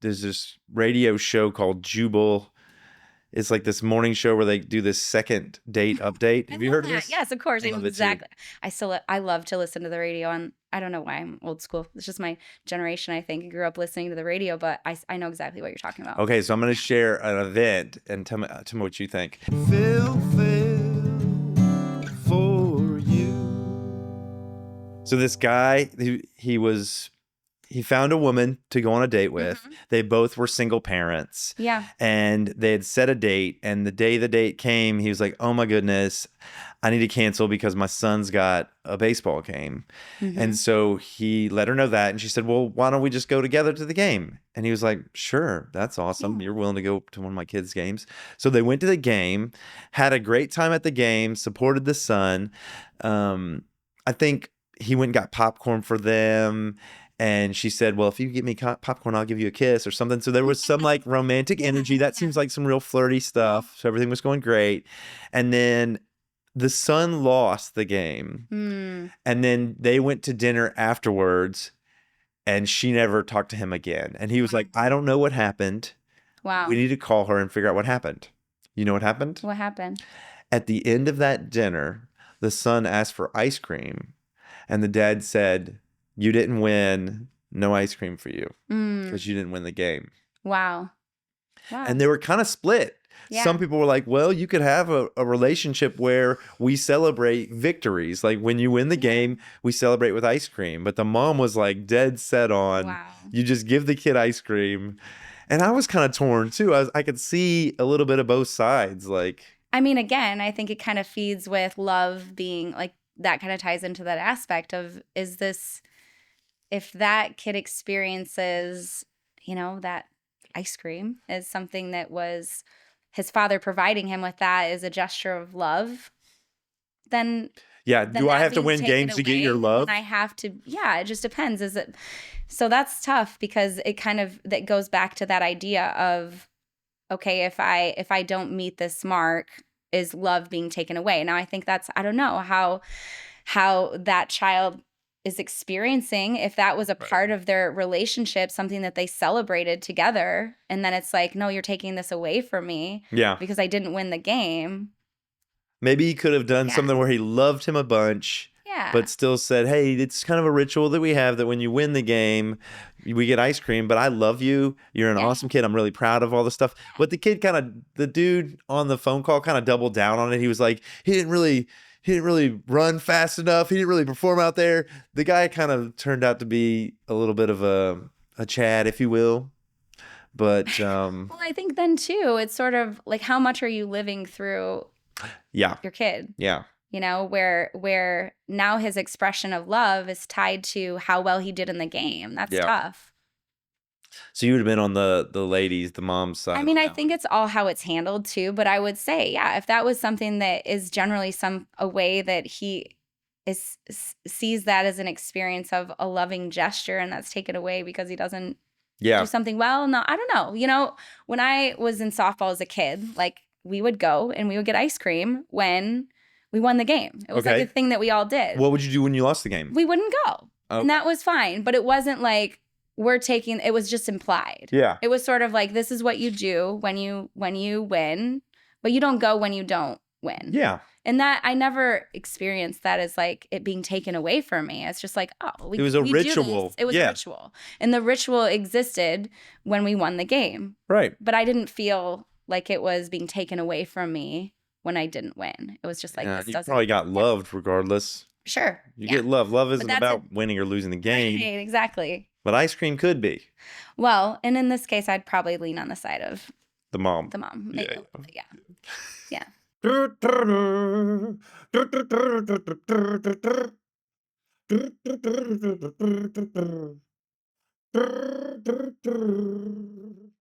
there's this radio show called Jubal. It's like this morning show where they do this second date update. I Have you love heard of that. this? Yes, of course. I I know love it too. exactly. I love to listen to the radio, and I don't know why I'm old school. It's just my generation, I think. I grew up listening to the radio, but I know exactly what you're talking about. Okay, so I'm going to Yeah. share an event and tell me what you think. Phil Phails for you. So this guy, he found a woman to go on a date with. Hmm. They both were single parents. Yeah. And they had set a date. And the day the date came, he was like, oh my goodness, I need to cancel because my son's got a baseball game. And Hmm. so he let her know that. And she said, well, why don't we just go together to the game? And he was like, sure, that's awesome. Yeah. You're willing to go to one of my kids' games. So they went to the game, had a great time at the game, supported the son. I think he went and got popcorn for them. And she said, well, if you give me popcorn, I'll give you a kiss or something. So there was some like romantic energy. That Yeah. seems like some real flirty stuff. So everything was going great. And then the son lost the game. Mm. And then they went to dinner afterwards and she never talked to him again. And he was like, I don't know what happened. We Wow. need to call her and figure out what happened. You know what happened? What happened? At the end of that dinner, the son asked for ice cream. And the dad said, you didn't win. No ice cream for you Mm. because you didn't win the game. Wow. Wow. And they were kind of split. Yeah. Some people were like, well, you could have a relationship where we celebrate victories. Like when you win the game, we celebrate with ice cream. But the mom was like dead set on, Wow. you just give the kid ice cream. And I was kind of torn too. I could see a little bit of both sides. Like, I mean, again, I think it kind of feeds with love being like that kind of ties into that aspect of if that kid experiences, that ice cream is something that was his father providing him with that is a gesture of love, then yeah, then do I that have to being win taken games to get your away, love? then I have to, yeah, it just depends. So that's tough because that goes back to that idea of, okay, if I don't meet this mark, is love being taken away? Now I think I don't know how that child is experiencing, if that was a part of their relationship, something that they celebrated together, and then it's like, no, you're taking this away from me Yeah. because I didn't win the game. Maybe he could have done something Again. where he loved him a bunch, Yeah. but still said, hey, it's kind of a ritual that we have that when you win the game, we get ice cream, but I love you. You're an Yeah. awesome kid. I'm really proud of all the stuff. But the dude on the phone call kind of doubled down on it. He was like, he didn't really run fast enough. He didn't really perform out there. The guy kind of turned out to be a little bit of a Chad, if you will. But Well, I think then too, it's sort of like, how much are you living through yeah. your kid? Yeah. Where now his expression of love is tied to how well he did in the game. That's Yeah. tough. So you would have been on the ladies, the mom's side. I mean, I think it's all how it's handled too, but I would say, yeah, if that was something that is generally a way that he sees that as an experience of a loving gesture, and that's taken away because he doesn't do something well. No, I don't know. When I was in softball as a kid, like we would go and we would get ice cream when we won the game. It was like a thing that we all did. What would you do when you lost the game? We wouldn't go. And that was fine, but it wasn't like it was just implied. Yeah. It was sort of like, this is what you do when you win, but you don't go when you don't win. Yeah. And that I never experienced that as like it being taken away from me. It's just like, oh, it was a we ritual. Do this. It was a ritual. And the ritual existed when we won the game. Right. But I didn't feel like it was being taken away from me when I didn't win. It was just like, this you doesn't. Probably got loved regardless. Sure. You get love. Love isn't that's about winning or losing the game. Right, exactly. But ice cream could be. Well, and in this case, I'd probably lean on the side of the mom. The mom. Yeah. Yeah.